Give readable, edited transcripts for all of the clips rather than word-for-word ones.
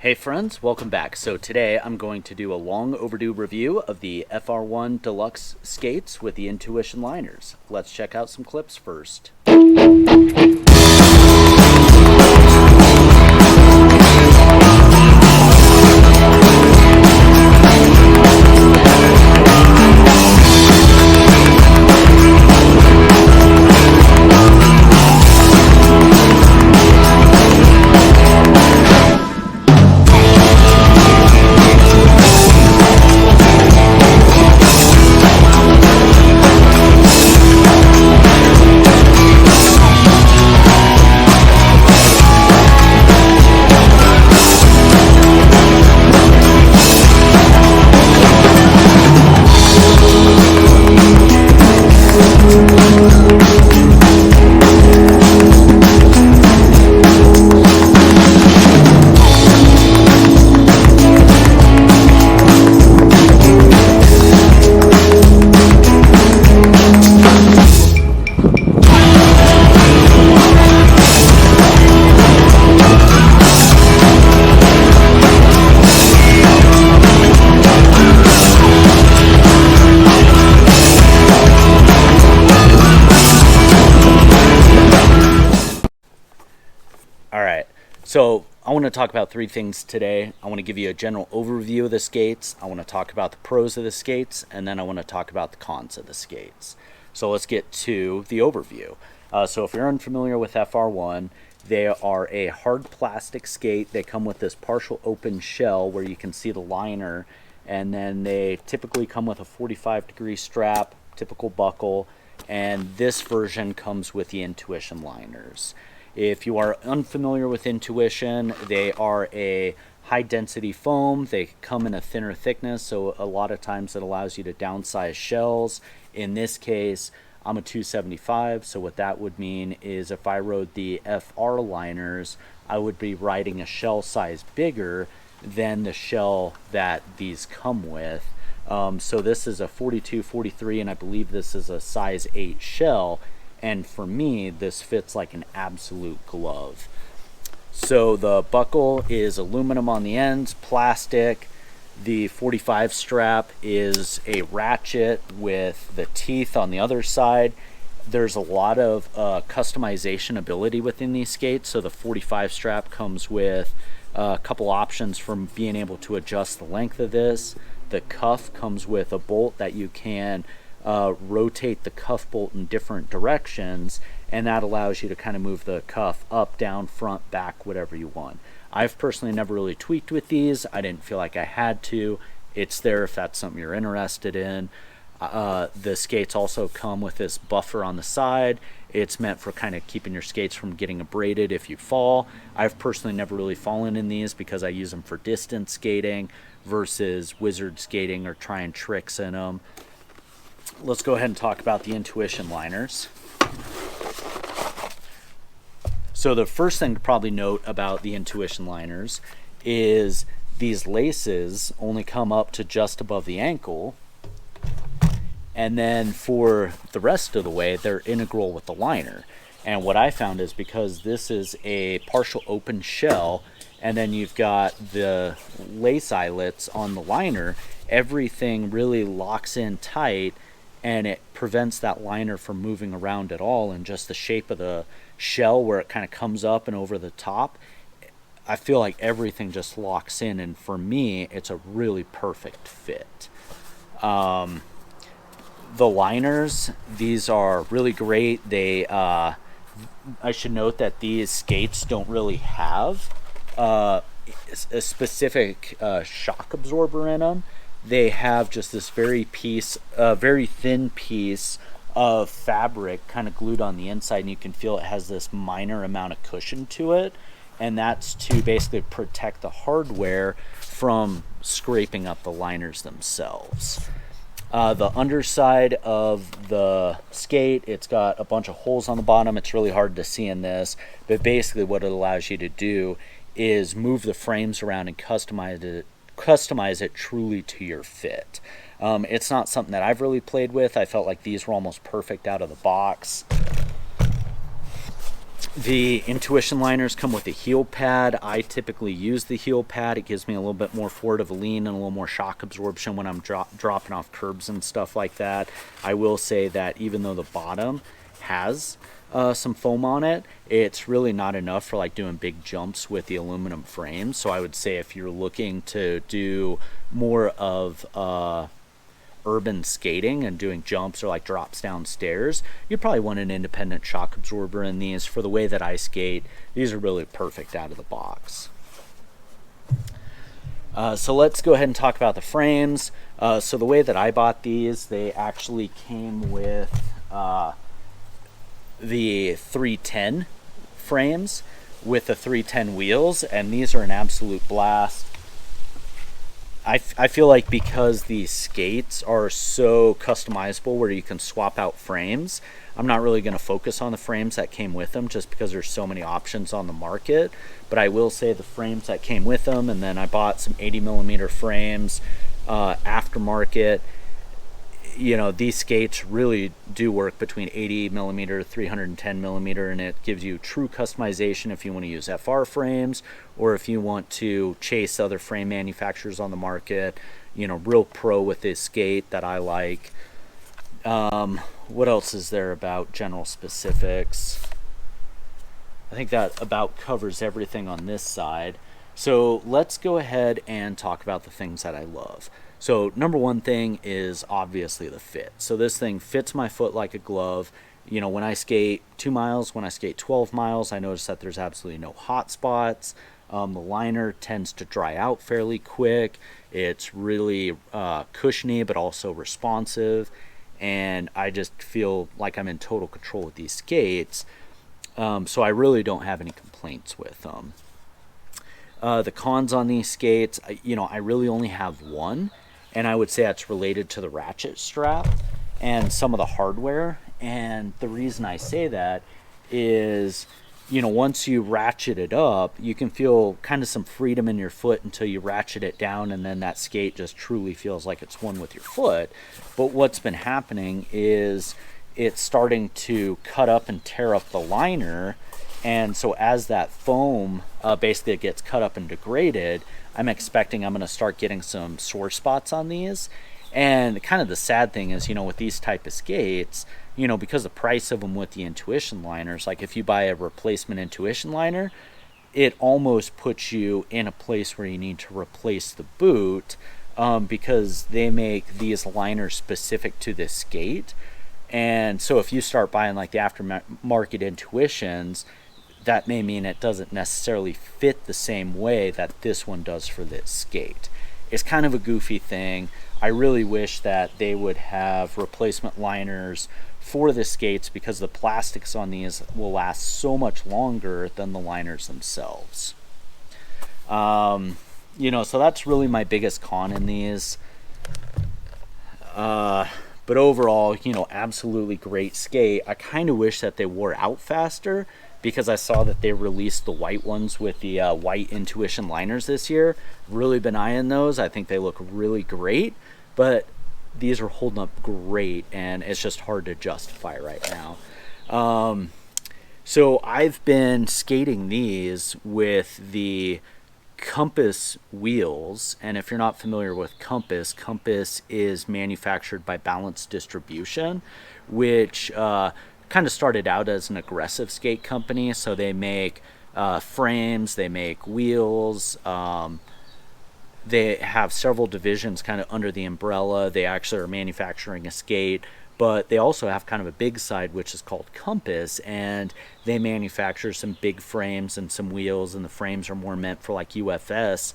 Hey friends, welcome back. So today I'm going to do a long overdue review of the FR1 Deluxe skates with the Intuition liners. Let's check out some clips first. Alright, so I want to talk about three things today. I want to give you a general overview of the skates, I want to talk about the pros of the skates, and then I want to talk about the cons of the skates. So let's get to the overview. So if you're unfamiliar with FR1, they are a hard plastic skate. They come with this partial open shell where you can see the liner, and then they typically come with a 45-degree strap, typical buckle, and this version comes with the Intuition liners. If you are unfamiliar with Intuition, they are a high density foam. They come in a thinner thickness, so a lot of times it allows you to downsize shells. In this case, I'm a 275, so what that would mean is if I rode the FR liners, I would be riding a shell size bigger than the shell that these come with. So this is a 42, 43, and I believe this is a size 8 shell. And for me, this fits like an absolute glove. So the buckle is aluminum on the ends, plastic. The 45 strap is a ratchet with the teeth on the other side. There's a lot of customization ability within these skates. So the 45 strap comes with a couple options from being able to adjust the length of this. The cuff comes with a bolt that you can rotate the cuff bolt in different directions, and that allows you to kind of move the cuff up, down, front, back, whatever you want. I've personally never really tweaked with these. I didn't feel like I had to. It's there if that's something you're interested in. The skates also come with this buffer on the side. It's meant for kind of keeping your skates from getting abraded if you fall. I've personally never really fallen in these because I use them for distance skating versus wizard skating or trying tricks in them. Let's go ahead and talk about the Intuition liners. So the first thing to probably note about the Intuition liners is these laces only come up to just above the ankle, and then for the rest of the way they're integral with the liner. And what I found is because this is a partial open shell and then you've got the lace eyelets on the liner, everything really locks in tight and it prevents that liner from moving around at all. And just the shape of the shell where it kind of comes up and over the top, I feel like everything just locks in, and for me it's a really perfect fit. The liners, these are really great. They I should note that these skates don't really have a specific shock absorber in them. They have just this very thin piece of fabric kind of glued on the inside, and you can feel it has this minor amount of cushion to it, and that's to basically protect the hardware from scraping up the liners themselves. The underside of the skate, it's got a bunch of holes on the bottom. It's really hard to see in this, but basically what it allows you to do is move the frames around and customize it truly to your fit. It's not something that I've really played with. I felt like these were almost perfect out of the box. The Intuition liners come with a heel pad. I typically use the heel pad. It gives me a little bit more forward of a lean and a little more shock absorption when I'm dropping off curbs and stuff like that. I will say that even though the bottom has some foam on it, it's really not enough for like doing big jumps with the aluminum frame. So I would say if you're looking to do more of urban skating and doing jumps or like drops downstairs, you probably want an independent shock absorber in these. For the way that I skate, these are really perfect out of the box. So let's go ahead and talk about the frames. So the way that I bought these, they actually came with the 310 frames with the 310 wheels, and these are an absolute blast. I feel like because these skates are so customizable where you can swap out frames, I'm not really going to focus on the frames that came with them just because there's so many options on the market. But I will say the frames that came with them, and then I bought some 80 millimeter frames aftermarket. You know, these skates really do work between 80 millimeter, 310 millimeter, and it gives you true customization if you want to use FR frames or if you want to chase other frame manufacturers on the market. You know, real pro with this skate that I like. What else is there about general specifics? I think that about covers everything on this side. So let's go ahead and talk about the things that I love. So number one thing is obviously the fit. So this thing fits my foot like a glove. You know, when I skate 2 miles, when I skate 12 miles, I notice that there's absolutely no hot spots. The liner tends to dry out fairly quick. It's really cushiony but also responsive. And I just feel like I'm in total control with these skates. So I really don't have any complaints with them. The cons on these skates, I really only have one. And I would say that's related to the ratchet strap and some of the hardware. And the reason I say that is, once you ratchet it up, you can feel kind of some freedom in your foot until you ratchet it down, and then that skate just truly feels like it's one with your foot. But what's been happening is it's starting to cut up and tear up the liner. And so as that foam basically gets cut up and degraded, I'm expecting I'm going to start getting some sore spots on these. And kind of the sad thing is, with these type of skates, because the price of them with the Intuition liners, like if you buy a replacement Intuition liner, it almost puts you in a place where you need to replace the boot because they make these liners specific to this skate. And so if you start buying like the aftermarket Intuitions, that may mean it doesn't necessarily fit the same way that this one does for this skate. It's kind of a goofy thing. I really wish that they would have replacement liners for the skates because the plastics on these will last so much longer than the liners themselves. So that's really my biggest con in these. But overall, absolutely great skate. I kind of wish that they wore out faster because I saw that they released the white ones with the white Intuition liners this year. Really been eyeing those. I think they look really great, but these are holding up great, and it's just hard to justify right now. So I've been skating these with the Compass wheels, and if you're not familiar with Compass is manufactured by Balance Distribution, which kind of started out as an aggressive skate company. So they make frames, they make wheels, they have several divisions kind of under the umbrella. They actually are manufacturing a skate, but they also have kind of a big side which is called Compass, and they manufacture some big frames and some wheels, and the frames are more meant for like UFS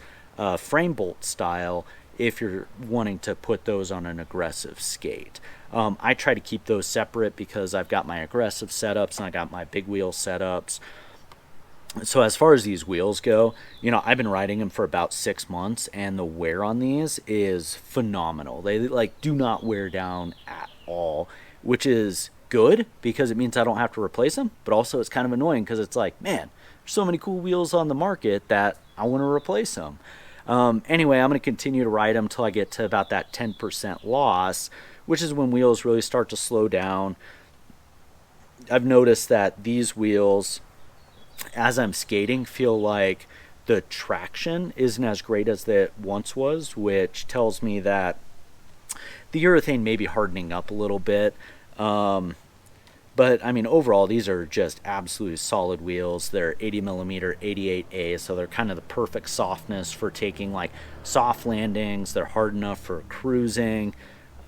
frame bolt style if you're wanting to put those on an aggressive skate. I try to keep those separate because I've got my aggressive setups and I got my big wheel setups. So as far as these wheels go, I've been riding them for about 6 months, and the wear on these is phenomenal. They do not wear down at all, which is good because it means I don't have to replace them, but also it's kind of annoying because it's like, man, there's so many cool wheels on the market that I want to replace them. Anyway, I'm going to continue to ride them until I get to about that 10% loss, which is when wheels really start to slow down. I've noticed that these wheels as I'm skating, feel like the traction isn't as great as it once was, which tells me that the urethane may be hardening up a little bit. But I mean, overall, these are just absolutely solid wheels. They're 80 millimeter 88A, so they're kind of the perfect softness for taking like soft landings. They're hard enough for cruising,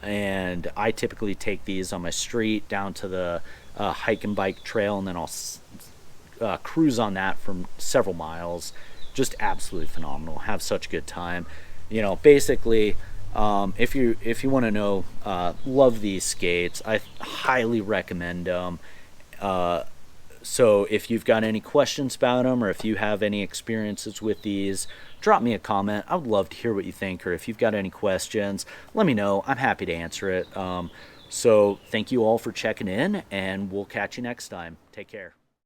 and I typically take these on my street down to the hike and bike trail, and then I'll cruise on that for several miles. Just absolutely phenomenal. Have such a good time. Basically, if you want to know, love these skates. I highly recommend them. So if you've got any questions about them, or if you have any experiences with these, drop me a comment. I would love to hear what you think, or if you've got any questions, let me know. I'm happy to answer it. So thank you all for checking in, and we'll catch you next time. Take care.